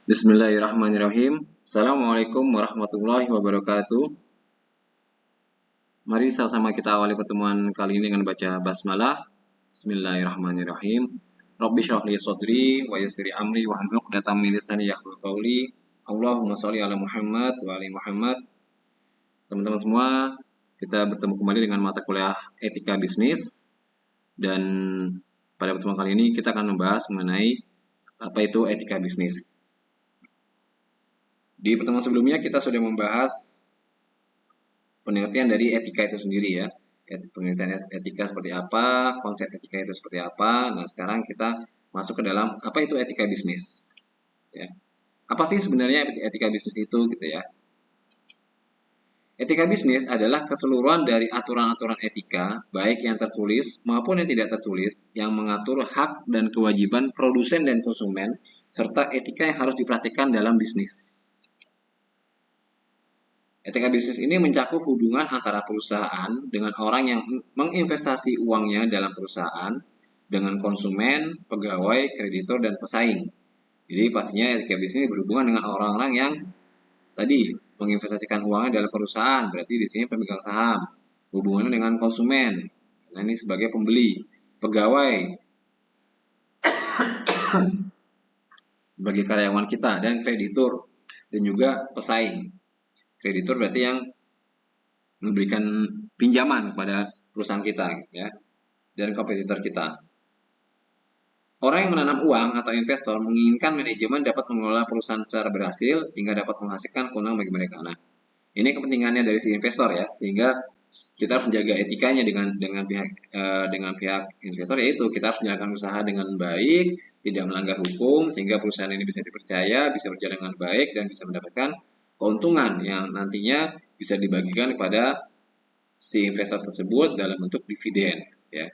Bismillahirrahmanirrahim. Assalamualaikum warahmatullahi wabarakatuh. Mari sama-sama kita awali pertemuan kali ini dengan baca basmalah. Bismillahirrahmanirrahim. Rabbi shrah li sadri wa yassir amri wahlul 'uqdatam min lisani yafqahu qawli. Allahumma shalli ala Muhammad wa ali Muhammad. Teman-teman semua, kita bertemu kembali dengan mata kuliah Etika Bisnis, dan pada pertemuan kali ini kita akan membahas mengenai apa itu etika bisnis. Di pertemuan sebelumnya kita sudah membahas pengertian dari etika itu sendiri ya. Pengertian etika seperti apa, konsep etika itu seperti apa. Nah, sekarang kita masuk ke dalam apa itu etika bisnis. Ya. Apa sih sebenarnya etika bisnis itu gitu ya. Etika bisnis adalah keseluruhan dari aturan-aturan etika, baik yang tertulis maupun yang tidak tertulis, yang mengatur hak dan kewajiban produsen dan konsumen, serta etika yang harus diperhatikan dalam bisnis. Etika bisnis ini mencakup hubungan antara perusahaan dengan orang yang menginvestasi uangnya dalam perusahaan, dengan konsumen, pegawai, kreditur, dan pesaing. Jadi pastinya etika bisnis berhubungan dengan orang-orang yang tadi menginvestasikan uangnya dalam perusahaan, berarti di sini pemegang saham. Hubungannya dengan konsumen, karena ini sebagai pembeli, pegawai, sebagai karyawan kita, dan kreditur, dan juga pesaing. Kreditur berarti yang memberikan pinjaman kepada perusahaan kita ya, dan kompetitor kita. Orang yang menanam uang atau investor menginginkan manajemen dapat mengelola perusahaan secara berhasil sehingga dapat menghasilkan keuntungan bagi mereka. Nah, ini kepentingannya dari si investor ya, sehingga kita harus menjaga etikanya dengan pihak investor, yaitu kita harus menjalankan usaha dengan baik, tidak melanggar hukum, sehingga perusahaan ini bisa dipercaya, bisa berjalan dengan baik, dan bisa mendapatkan keuntungan yang nantinya bisa dibagikan kepada si investor tersebut dalam bentuk dividen ya.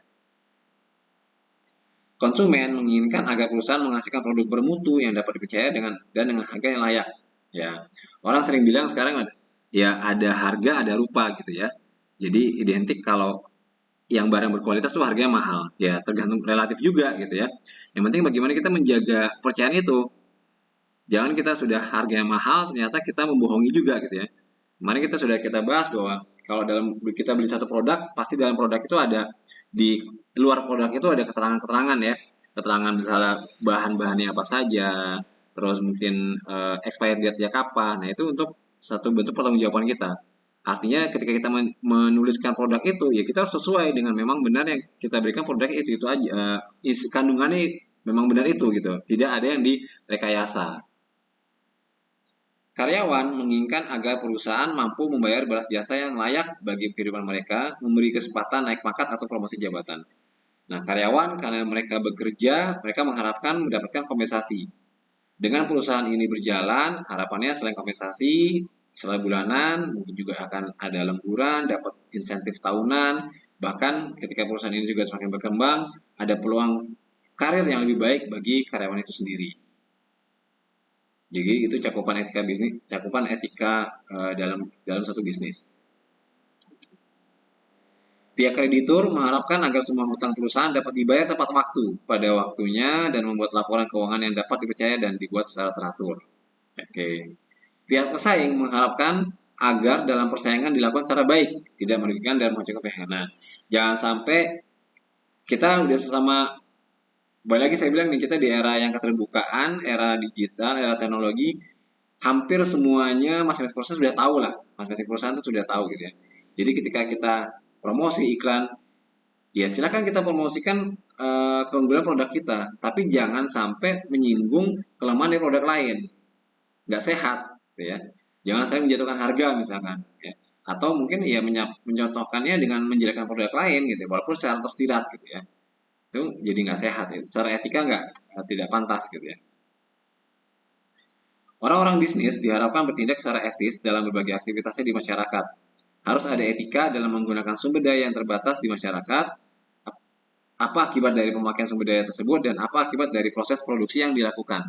Konsumen menginginkan agar perusahaan menghasilkan produk bermutu yang dapat dipercaya dengan harga yang layak ya. Orang sering bilang sekarang ya ada harga ada rupa gitu ya. Jadi identik kalau yang barang berkualitas tuh harganya mahal ya, tergantung relatif juga gitu ya. Yang penting bagaimana kita menjaga kepercayaan itu. Jangan kita sudah harganya mahal ternyata kita membohongi juga gitu ya. Kemarin kita bahas bahwa kalau dalam kita beli satu produk, pasti dalam produk itu ada, di luar produk itu ada keterangan-keterangan ya. Keterangan misalnya bahan-bahannya apa saja, terus mungkin expired date-nya kapan. Nah, itu untuk satu bentuk pertanggungjawaban kita. Artinya ketika kita menuliskan produk itu, ya kita harus sesuai dengan memang benar yang kita berikan produk itu aja. Kandungannya memang benar itu gitu. Tidak ada yang direkayasa. Karyawan menginginkan agar perusahaan mampu membayar balas jasa yang layak bagi kehidupan mereka, memberi kesempatan naik pangkat atau promosi jabatan. Nah, karyawan karena mereka bekerja, mereka mengharapkan mendapatkan kompensasi. Dengan perusahaan ini berjalan, harapannya selain kompensasi, setelah bulanan, mungkin juga akan ada lemburan, dapat insentif tahunan, bahkan ketika perusahaan ini juga semakin berkembang, ada peluang karir yang lebih baik bagi karyawan itu sendiri. Jadi itu cakupan etika bisnis, cakupan etika dalam satu bisnis. Pihak kreditur mengharapkan agar semua hutang perusahaan dapat dibayar tepat waktu pada waktunya dan membuat laporan keuangan yang dapat dipercaya dan dibuat secara teratur. Oke. Pihak pesaing mengharapkan agar dalam persaingan dilakukan secara baik, tidak merugikan dan menghancurkan pihak. Nah, jangan sampai kita udah sesama. Balik lagi saya bilang nih, kita di era yang keterbukaan, era digital, era teknologi, hampir semuanya masing-masing perusahaan sudah tahu lah. Masing-masing perusahaan itu sudah tahu gitu ya. Jadi ketika kita promosi iklan, ya silakan kita promosikan keunggulan produk kita, tapi jangan sampai menyinggung kelemahan dari produk lain. Nggak sehat, gitu ya. Jangan sampai menjatuhkan harga misalkan, ya. Atau mungkin ya mencontohkannya dengan menjelekkan produk lain gitu, walaupun secara tersirat gitu ya. Itu jadi nggak sehat ya. Secara etika tidak pantas gitu ya. Orang-orang bisnis diharapkan bertindak secara etis dalam berbagai aktivitasnya di masyarakat. Harus ada etika dalam menggunakan sumber daya yang terbatas di masyarakat. Apa akibat dari pemakaian sumber daya tersebut dan apa akibat dari proses produksi yang dilakukan.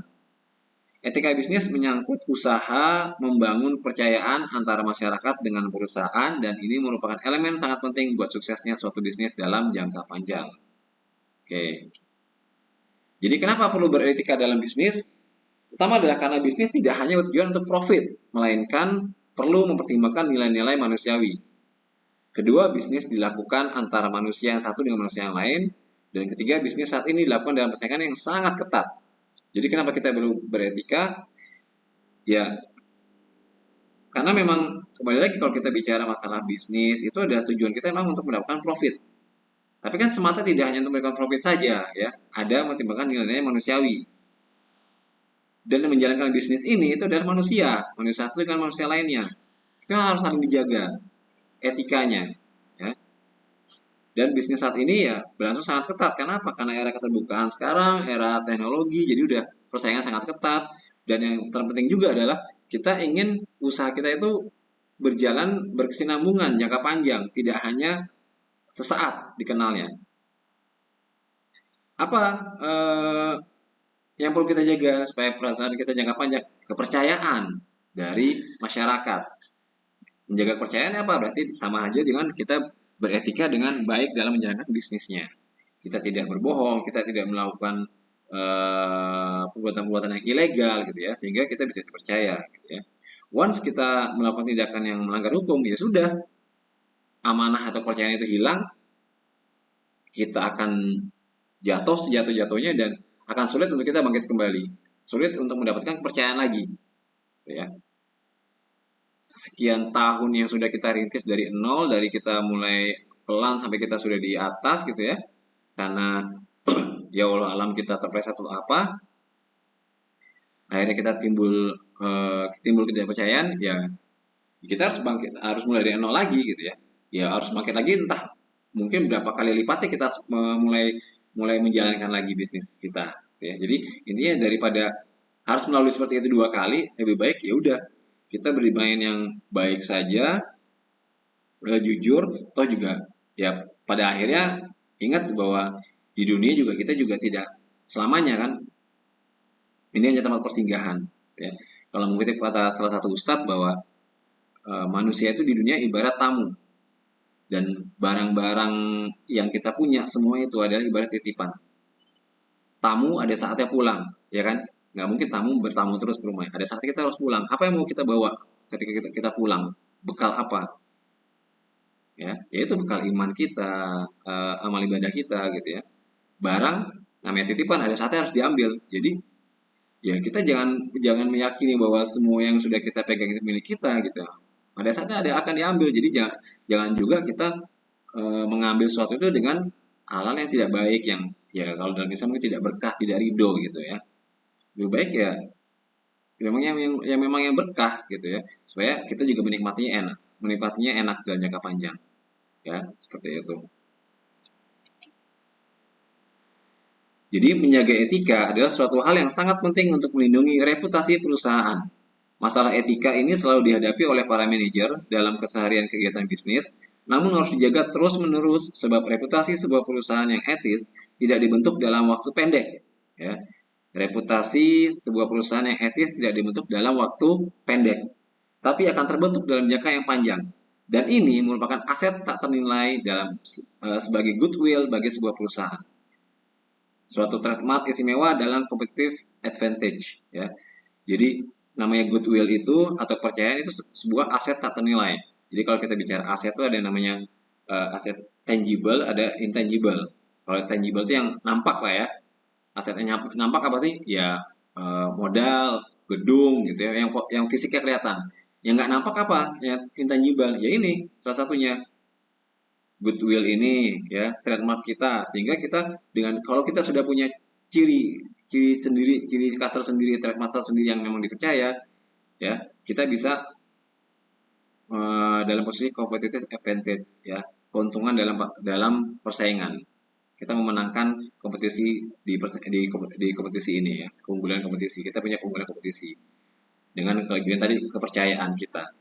Etika bisnis menyangkut usaha membangun kepercayaan antara masyarakat dengan perusahaan, dan ini merupakan elemen sangat penting buat suksesnya suatu bisnis dalam jangka panjang. Oke. Jadi kenapa perlu beretika dalam bisnis? Pertama adalah karena bisnis tidak hanya bertujuan untuk profit, melainkan perlu mempertimbangkan nilai-nilai manusiawi. Kedua, bisnis dilakukan antara manusia yang satu dengan manusia yang lain. Dan ketiga, bisnis saat ini dilakukan dalam persaingan yang sangat ketat. Jadi kenapa kita perlu beretika? Ya, karena memang kembali lagi kalau kita bicara masalah bisnis, itu adalah tujuan kita memang untuk mendapatkan profit. Tapi kan semata tidak hanya untuk mendapatkan profit saja, ya. Ada mempertimbangkan nilai-nilai manusiawi. Dan yang menjalankan bisnis ini itu adalah manusia, manusia satu dengan manusia lainnya. Itu harus saling dijaga etikanya, ya. Dan bisnis saat ini ya berlangsung sangat ketat. Kenapa? Karena era keterbukaan sekarang, era teknologi, jadi udah persaingan sangat ketat. Dan yang terpenting juga adalah kita ingin usaha kita itu berjalan berkesinambungan jangka panjang, tidak hanya sesaat dikenalnya. Apa yang perlu kita jaga supaya perasaan kita jangka panjang? Kepercayaan dari masyarakat. Menjaga kepercayaan apa? Berarti sama aja dengan kita beretika dengan baik dalam menjalankan bisnisnya. Kita tidak berbohong, kita tidak melakukan perbuatan-perbuatan yang ilegal gitu ya, sehingga kita bisa dipercaya gitu ya. Once kita melakukan tindakan yang melanggar hukum, ya sudah, amanah atau kepercayaan itu hilang, kita akan jatuh sejatuh-jatuhnya dan akan sulit untuk kita bangkit kembali, sulit untuk mendapatkan kepercayaan lagi gitu ya. Sekian tahun yang sudah kita rintis dari nol, dari kita mulai pelan sampai kita sudah di atas gitu ya, karena ya Allah alam kita terpleset atau apa, akhirnya kita timbul ketidakpercayaan, ya kita harus bangkit, harus mulai dari nol lagi gitu ya. Ya harus bangkit lagi, entah mungkin berapa kali lipatnya kita mulai menjalankan lagi bisnis kita gitu ya. Jadi intinya daripada harus melalui seperti itu 2 kali, lebih baik ya udah kita bermain yang baik saja, jujur, toh juga ya pada akhirnya ingat bahwa di dunia juga kita juga tidak selamanya kan, ini hanya tempat persinggahan ya. Kalau mengutip kata salah satu ustadz bahwa manusia itu di dunia ibarat tamu, dan barang-barang yang kita punya semua itu adalah ibarat titipan. Tamu ada saatnya pulang, ya kan? Nggak mungkin tamu bertamu terus ke rumah. Ada saatnya kita harus pulang. Apa yang mau kita bawa ketika kita pulang? Bekal apa? Ya, yaitu bekal iman kita, amal ibadah kita gitu ya. Barang namanya titipan, ada saatnya harus diambil. Jadi ya kita jangan jangan meyakini bahwa semua yang sudah kita pegang itu milik kita gitu. Pada saatnya ada akan diambil. Jadi jangan jangan juga kita mengambil sesuatu itu dengan hal-hal yang tidak baik, yang ya kalau dalam Islam itu tidak berkah, tidak ridho gitu ya. Lebih baik ya memang yang memang yang berkah gitu ya, supaya kita juga menikmatinya enak dalam jangka panjang ya, seperti itu. Jadi menjaga etika adalah suatu hal yang sangat penting untuk melindungi reputasi perusahaan. Masalah etika ini selalu dihadapi oleh para manajer dalam keseharian kegiatan bisnis, namun harus dijaga terus-menerus sebab reputasi sebuah perusahaan yang etis tidak dibentuk dalam waktu pendek. Ya. Reputasi sebuah perusahaan yang etis tidak dibentuk dalam waktu pendek, tapi akan terbentuk dalam jangka yang panjang. Dan ini merupakan aset tak ternilai dalam sebagai goodwill bagi sebuah perusahaan. Suatu trademark istimewa dalam competitive advantage ya. Jadi namanya goodwill itu atau kepercayaan itu sebuah aset tak ternilai. Jadi kalau kita bicara aset itu ada yang namanya aset tangible, ada intangible. Kalau tangible itu yang nampak lah ya. Aset yang nampak apa sih? Ya modal, gedung gitu ya, yang fisiknya kelihatan. Yang nggak nampak apa? Yang intangible. Ya ini salah satunya goodwill ini ya, trademark kita, sehingga kita dengan kalau kita sudah punya ciri ciri sendiri, ciri khas tersendiri, trademark tersendiri yang memang dipercaya ya, kita bisa dalam posisi competitive advantage ya, keuntungan dalam persaingan, kita memenangkan kompetisi di kompetisi ini ya, keunggulan kompetisi, kita punya keunggulan kompetisi dengan kelebihan tadi, kepercayaan kita.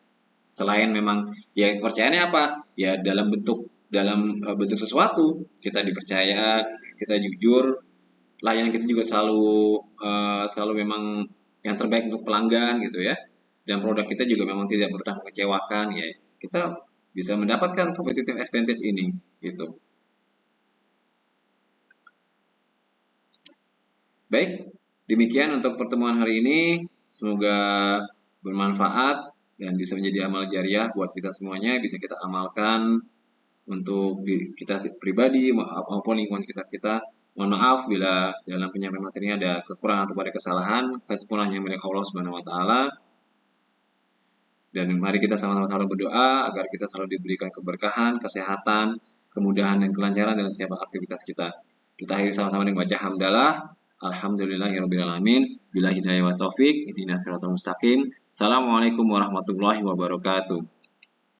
Selain memang ya kepercayaannya apa? Ya dalam bentuk sesuatu, kita dipercaya, kita jujur, layanan kita juga selalu memang yang terbaik untuk pelanggan gitu ya. Dan produk kita juga memang tidak pernah mengecewakan ya. Kita bisa mendapatkan competitive advantage ini gitu. Baik, Demikian untuk pertemuan hari ini. Semoga bermanfaat dan bisa menjadi amal jariah buat kita semuanya, bisa kita amalkan untuk kita pribadi maupun lingkungan kita. Mohon maaf bila dalam penyampaian materinya ada kekurangan atau ada kesalahan. Kesempurnaan yang milik Allah Subhanahu wa taala. Dan mari kita sama-sama berdoa agar kita selalu diberikan keberkahan, kesehatan, kemudahan dan kelancaran dalam setiap aktivitas kita. Kita akhiri sama-sama dengan baca hamdalah. Alhamdulillahirabbil alamin. Bila hidayah wa taufik, ihdinas siratal mustaqim. Assalamualaikum warahmatullahi wabarakatuh.